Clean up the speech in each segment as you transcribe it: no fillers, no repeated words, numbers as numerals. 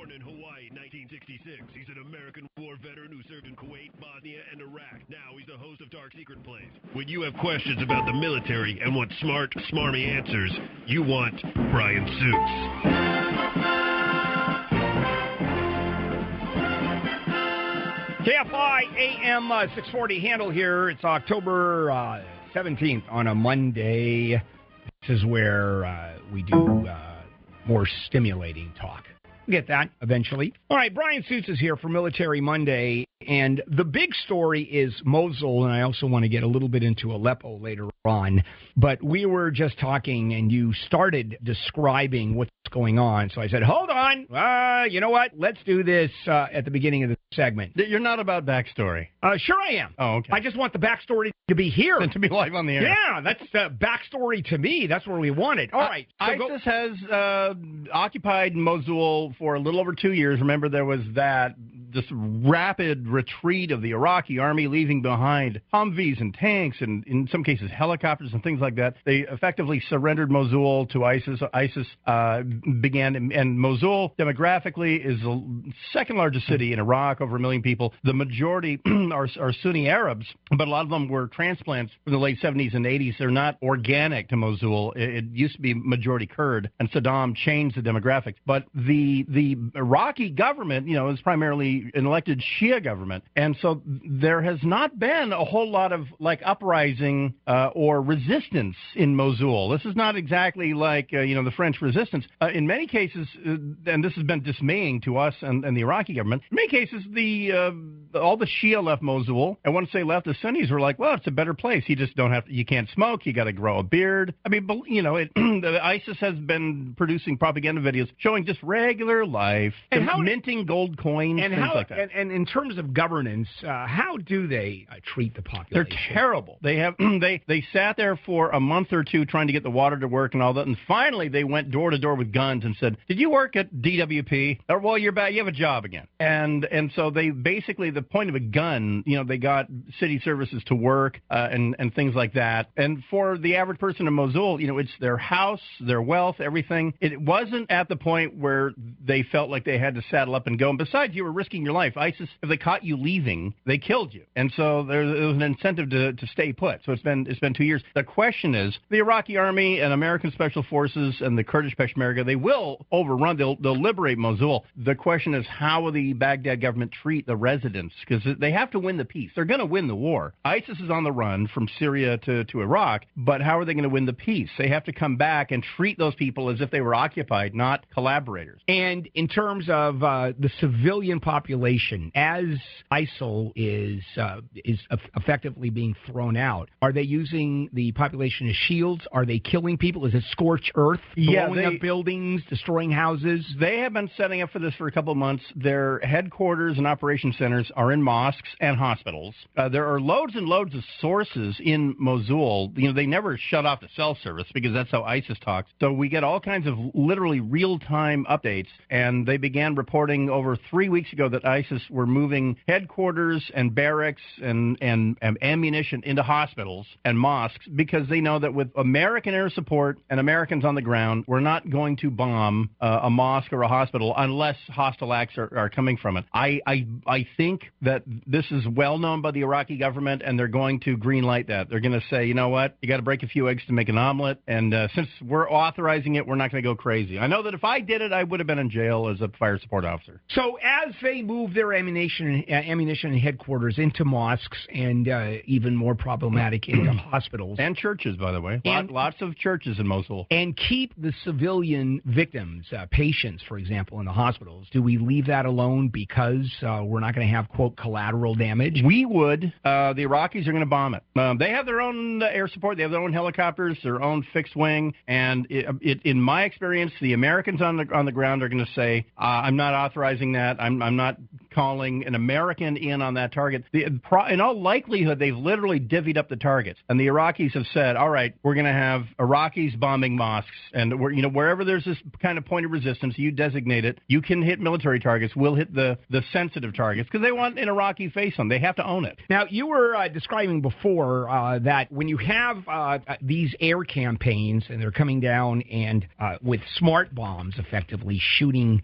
Born in Hawaii, 1966, he's an American war veteran who served in Kuwait, Bosnia, and Iraq. Now he's the host of Dark Secret Plays. When you have questions about the military and want smart, smarmy answers, you want Bryan Suits. KFI AM 640 handle here. It's October 17th on a Monday. This is where we do more stimulating talk. Get that eventually. All right, Bryan Suits is here for Military Monday, and the big story is Mosul, and I also want to get a little bit into Aleppo later on. But we were just talking, and you started describing what's going on. So I said, hold on. You know what? Let's do this at the beginning of the segment. You're not about backstory. Sure I am. Oh, okay. I just want the backstory to be here. And to be live on the air. Yeah, that's the backstory to me. That's where we want it. All right. So ISIS has occupied Mosul for a little over 2 years. Remember, there was this rapid retreat of the Iraqi army, leaving behind Humvees and tanks and, in some cases, helicopters and things like that. They effectively surrendered Mosul to ISIS. ISIS began, and Mosul demographically is the second largest city in Iraq, over 1 million people. The majority are Sunni Arabs, but a lot of them were transplants from the late 70s and 80s. They're not organic to Mosul. It used to be majority Kurd, and Saddam changed the demographics. But the Iraqi government, is primarily an elected Shia government, and so there has not been a whole lot of uprising or resistance in Mosul. This is not exactly like the French resistance. In many cases, and this has been dismaying to us and the Iraqi government. In many cases, all the Shia left Mosul, and once they left, the Sunnis were like, "Well, it's a better place. You can't smoke. You got to grow a beard." I mean, ISIS has been producing propaganda videos showing just regular life and minting gold coins and things like that. And in terms of governance, how do they treat the population? They're terrible. They have they sat there for a month or two trying to get the water to work and all that, and finally they went door to door with guns and said, "Did you work at DWP?" Or, "Well, you're bad. You have a job again." And so they basically, the point of a gun, they got city services to work and things like that. And for the average person in Mosul, it's their house, their wealth, everything. It wasn't at the point where they felt like they had to saddle up and go. And besides, you were risking your life. ISIS, if they caught you leaving, they killed you. And so there was an incentive to stay put. So it's been 2 years. The question is, the Iraqi army and American special forces and the Kurdish Peshmerga, they will overrun. They'll liberate Mosul. The question is, how will the Baghdad government treat the residents? Because they have to win the peace. They're going to win the war. ISIS is on the run from Syria to Iraq, but how are they going to win the peace? They have to come back and treat those people as if they were occupied, not collaborators. And in terms of the civilian population, as ISIL is effectively being thrown out, are they using the population as shields? Are they killing people? Is it scorched earth, blowing up buildings, destroying houses? They have been setting up for this for a couple of months. Their headquarters and operation centers are in mosques and hospitals. There are loads and loads of sources in Mosul. They never shut off the cell service because that's how ISIS talks. So we get all kinds of literally real-time updates, and they began reporting over 3 weeks ago that ISIS were moving headquarters and barracks and ammunition into hospitals and mosques because they know that with American air support and Americans on the ground, we're not going to bomb a mosque or a hospital unless hostile acts are coming from it. I think that this is well known by the Iraqi government, and they're going to greenlight that. They're going to say, you know what, you got to break a few eggs to make an omelet, and since we're authorizing it, we're not going to go crazy. I know that if I did it, I would have been in jail as a fire support officer. So as they move their ammunition and headquarters into mosques and even more problematic into hospitals. And churches, by the way. Lots of churches in Mosul. And keep the civilian victims, patients, for example, in the hospitals. Do we leave that alone because we're not going to have, quote, collateral damage? We would. The Iraqis are going to bomb it. They have their own air support. They have their own helicopters, their own fixed wing. And in my experience, the Americans on the ground are going to say, I'm not authorizing that. I'm not calling an American in on that target. In all likelihood, they've literally divvied up the targets. And the Iraqis have said, all right, we're going to have Iraqis bombing mosques. And wherever there's this kind of point of resistance, you designate it. You can hit military targets. We'll hit the sensitive targets because they want an Iraqi face on. They have to own it. Now, you were describing before that when you have these air campaigns and they're coming down and with smart bombs effectively shooting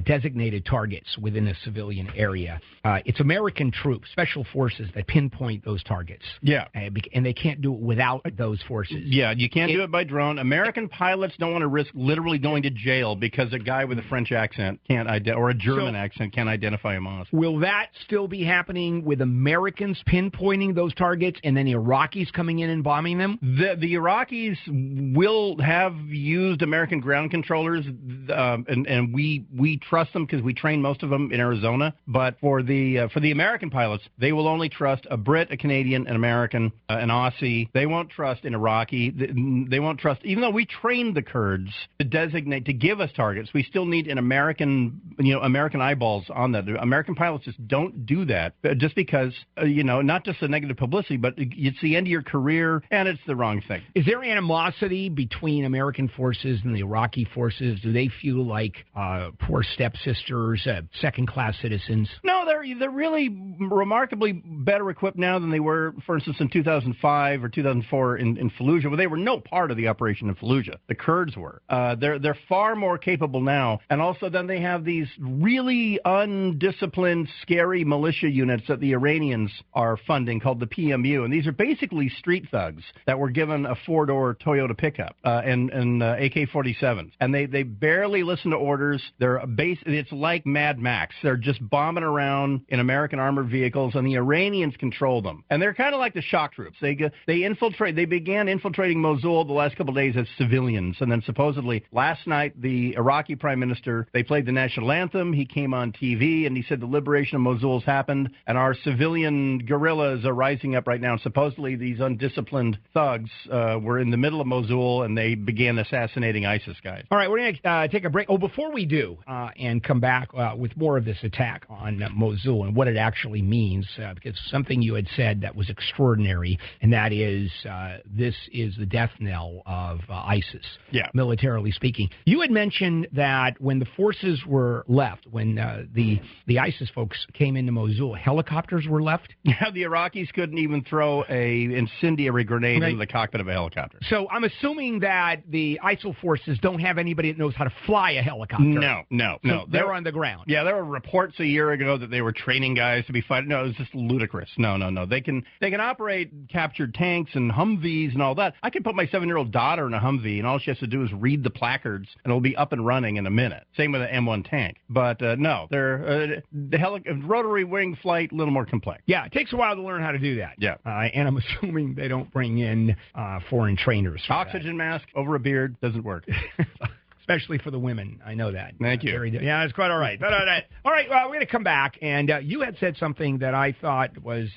designated targets within a civilian area, it's American troops, special forces that pinpoint those targets. Yeah. And they can't do it without those forces. Yeah, you can't do it by drone. American pilots don't want to risk literally going to jail because a guy with a French accent can't or a German accent can't identify a mosque. Will that still be happening with Americans pinpointing those targets and then the Iraqis coming in and bombing them? The Iraqis will have used American ground controllers, and we trust them because we train most of them in Arizona. But for the American pilots, they will only trust a Brit, a Canadian, an American, an Aussie. They won't trust an Iraqi. They won't trust, even though we trained the Kurds to give us targets. We still need an American eyeballs on that. American pilots just don't do that just because, not just the negative publicity, but it's the end of your career and it's the wrong thing. Is there animosity between American forces and the Iraqi forces? Do they feel like poor stepsisters, second-class citizens? No, they're really remarkably better equipped now than they were, for instance, in 2005 or 2004 in Fallujah. Well, they were no part of the operation in Fallujah. The Kurds were. They're far more capable now, and also then they have these really undisciplined, scary militia units that the Iranians are funding called the PMU, and these are basically street thugs that were given a four-door Toyota pickup and AK-47s, and they barely listen to orders. It's like Mad Max. They're just bombing around in American armored vehicles, and the Iranians control them. And they're kind of like the shock troops. They began infiltrating Mosul the last couple of days as civilians, and then supposedly last night the Iraqi prime minister, they played the national anthem. He came on TV and he said the liberation of Mosul's happened, and our civilian guerrillas are rising up right now. And supposedly these undisciplined thugs were in the middle of Mosul, and they began assassinating ISIS guys. All right, we're going to take a break. Oh, before we do, and come back with more of this attack on Mosul and what it actually means, because something you had said that was extraordinary, and that is this is the death knell of ISIS, militarily speaking. You had mentioned that when the forces were left, when the ISIS folks came into Mosul, helicopters were left? Yeah, the Iraqis couldn't even throw a incendiary grenade into the cockpit of a helicopter. So I'm assuming that the ISIL forces don't have anybody that knows how to fly a helicopter. No. They're on the ground. Yeah, there were reports a year ago that they were training guys to be fighting. No, it was just ludicrous. No. They can operate captured tanks and Humvees and all that. I can put my 7-year-old daughter in a Humvee, and all she has to do is read the placards, and it'll be up and running in a minute. Same with an M1 tank. But no, they're rotary wing flight, a little more complex. Yeah, it takes a while to learn how to do that. Yeah. And I'm assuming they don't bring in foreign trainers. Oxygen mask over a beard doesn't work. Especially for the women. I know that. Thank you. Yeah, it's quite all right. All right, well, we're going to come back, and you had said something that I thought was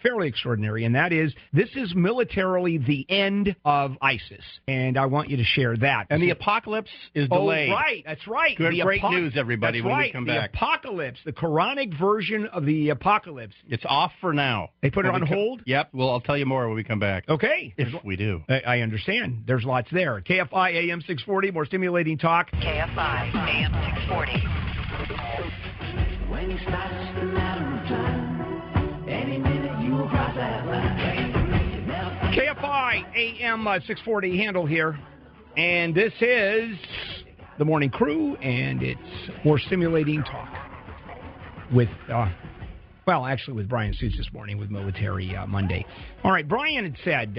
fairly extraordinary, and that is this is militarily the end of ISIS, and I want you to share that. And the apocalypse is delayed. Oh, right. That's right. Great news, everybody, when we come back. The apocalypse, the Quranic version of the apocalypse. It's off for now. They put it on hold? Yep. Well, I'll tell you more when we come back. Okay. If we do. I understand. There's lots there. KFI AM 640, more stimulating talk. KFI AM 640. When you start the matter of time, any minute you will cross that line. KFI AM 640 handle here, and this is the morning crew, and it's more stimulating talk with with Bryan Suits this morning with Military Monday. All right, Bryan had said,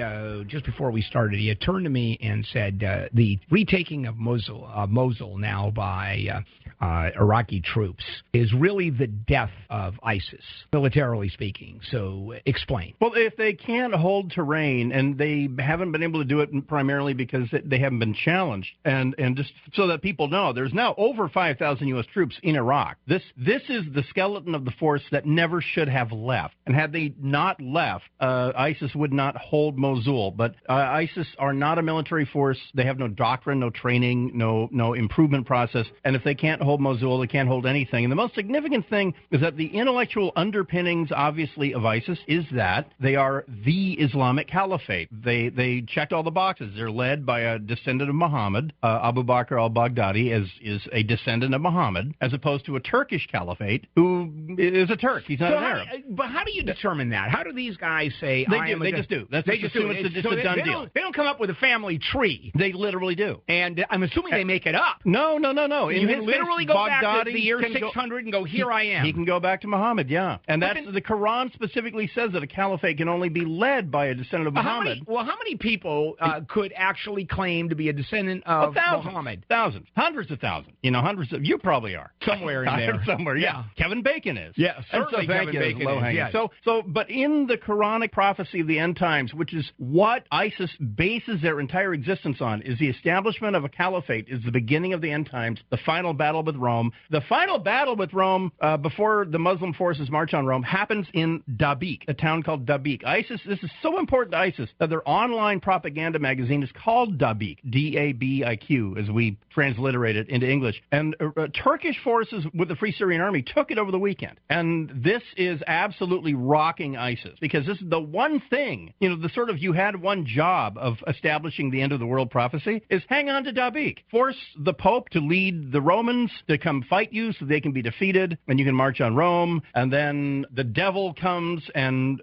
just before we started, he had turned to me and said the retaking of Mosul now by Iraqi troops is really the death of ISIS, militarily speaking. So explain. Well, if they can't hold terrain, and they haven't been able to do it primarily because they haven't been challenged, and just so that people know, there's now over 5,000 U.S. troops in Iraq. This is the skeleton of the force that never should have left. And had they not left, ISIS would not hold Mosul. But ISIS are not a military force. They have no doctrine, no training, no improvement process. And if they can't hold hold Mosul. They can't hold anything. And the most significant thing is that the intellectual underpinnings, obviously, of ISIS is that they are the Islamic Caliphate. They checked all the boxes. They're led by a descendant of Muhammad. Abu Bakr al-Baghdadi is a descendant of Muhammad, as opposed to a Turkish caliphate who is a Turk. He's not an Arab. But how do you determine that? How do these guys say, They just do. They just assume it's a done deal. They don't come up with a family tree. They literally do. And I'm assuming they make it up. No. You can literally go back to the year 600 and go, here I am. He can go back to Muhammad, yeah. And the Quran specifically says that a caliphate can only be led by a descendant of Muhammad. How many people could actually claim to be a descendant of Muhammad? Thousands. Hundreds of thousands. You probably are. Somewhere in there. Somewhere, yeah. Kevin Bacon is. Yeah, certainly Kevin Bacon is. Yes. But in the Quranic prophecy of the end times, which is what ISIS bases their entire existence on, is the establishment of a caliphate, is the beginning of the end times, the final battle with Rome. The final battle with Rome, before the Muslim forces march on Rome, happens in Dabiq, a town called Dabiq. This is so important to ISIS that their online propaganda magazine is called Dabiq, D-A-B-I-Q, as we transliterate it into English. And Turkish forces with the Free Syrian Army took it over the weekend. And this is absolutely rocking ISIS, because this is the one thing, the sort of you had one job of establishing the end of the world prophecy is hang on to Dabiq. Force the Pope to lead the Romans to come fight you so they can be defeated and you can march on Rome. And then the devil comes and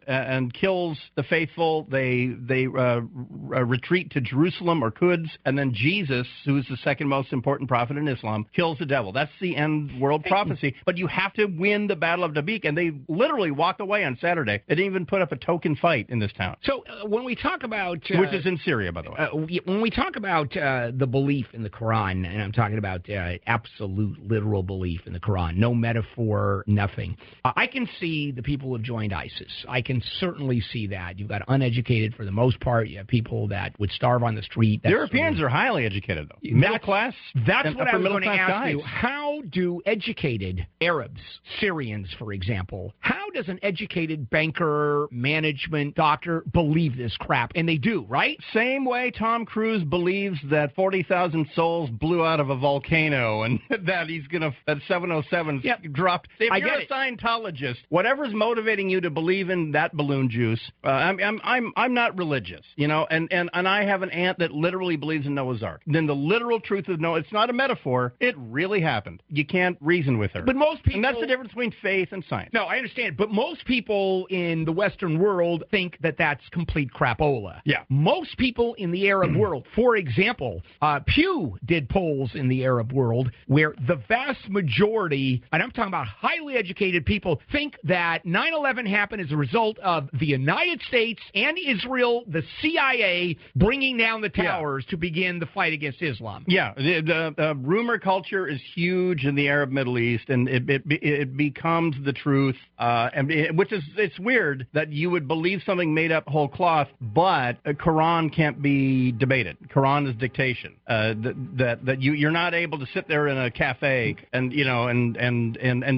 kills the faithful. They retreat to Jerusalem or Quds. And then Jesus, who is the second most important prophet in Islam, kills the devil. That's the end world prophecy. But you have to win the Battle of Dabiq. And they literally walked away on Saturday. They didn't even put up a token fight in this town. So when we talk about... which is in Syria, by the way. When we talk about the belief in the Quran, and I'm talking about absolute literal belief in the Quran, no metaphor, nothing. I can see the people who have joined ISIS. I can certainly see that. You've got uneducated for the most part. You have people that would starve on the street. Europeans are highly educated, though. Middle class. That's what I was going to ask guys. you. How do educated Arabs, Syrians, for example, how does an educated banker, management, doctor believe this crap? And they do, right? Same way Tom Cruise believes that 40,000 souls blew out of a volcano and that that 707 dropped. If you're a Scientologist, whatever's motivating you to believe in that balloon juice, I'm not religious, and I have an aunt that literally believes in Noah's Ark. Then the literal truth of Noah, it's not a metaphor. It really happened. You can't reason with her. But most people... And that's the difference between faith and science. No, I understand. But most people in the Western world think that that's complete crapola. Yeah. Most people in the Arab world, for example, Pew did polls in the Arab world where the vast majority, and I'm talking about highly educated people, think that 9/11 happened as a result of the United States and Israel, the CIA, bringing down the towers to begin the fight against Islam. Yeah, the rumor culture is huge in the Arab Middle East, and it becomes the truth. It's weird that you would believe something made up whole cloth, but a Quran can't be debated. Quran is dictation. That you're not able to sit there in a cafe and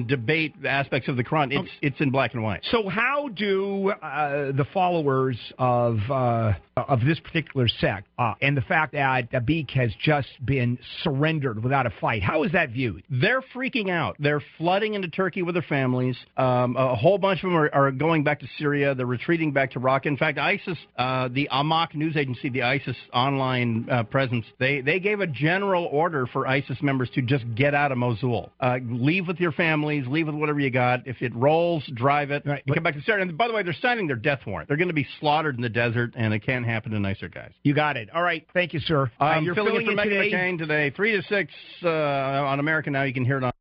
debate aspects of the Quran. It's in black and white. So how do the followers of this particular sect and the fact that Dabiq has just been surrendered without a fight, how is that viewed? They're freaking out. They're flooding into Turkey with their families. A whole bunch of them are going back to Syria. They're retreating back to Raqqa. In fact, ISIS, the Amaq news agency, the ISIS online presence, they gave a general order for ISIS members to just get out of Mosul. Leave with your families. Leave with whatever you got. If it rolls, drive it. Right. Come back to Syria. And by the way, they're signing their death warrant. They're going to be slaughtered in the desert, and it can't happen to nicer guys. You got it. All right. Thank you, sir. You're filling in for Megan McCain today, 3 to 6 on America Now. You can hear it on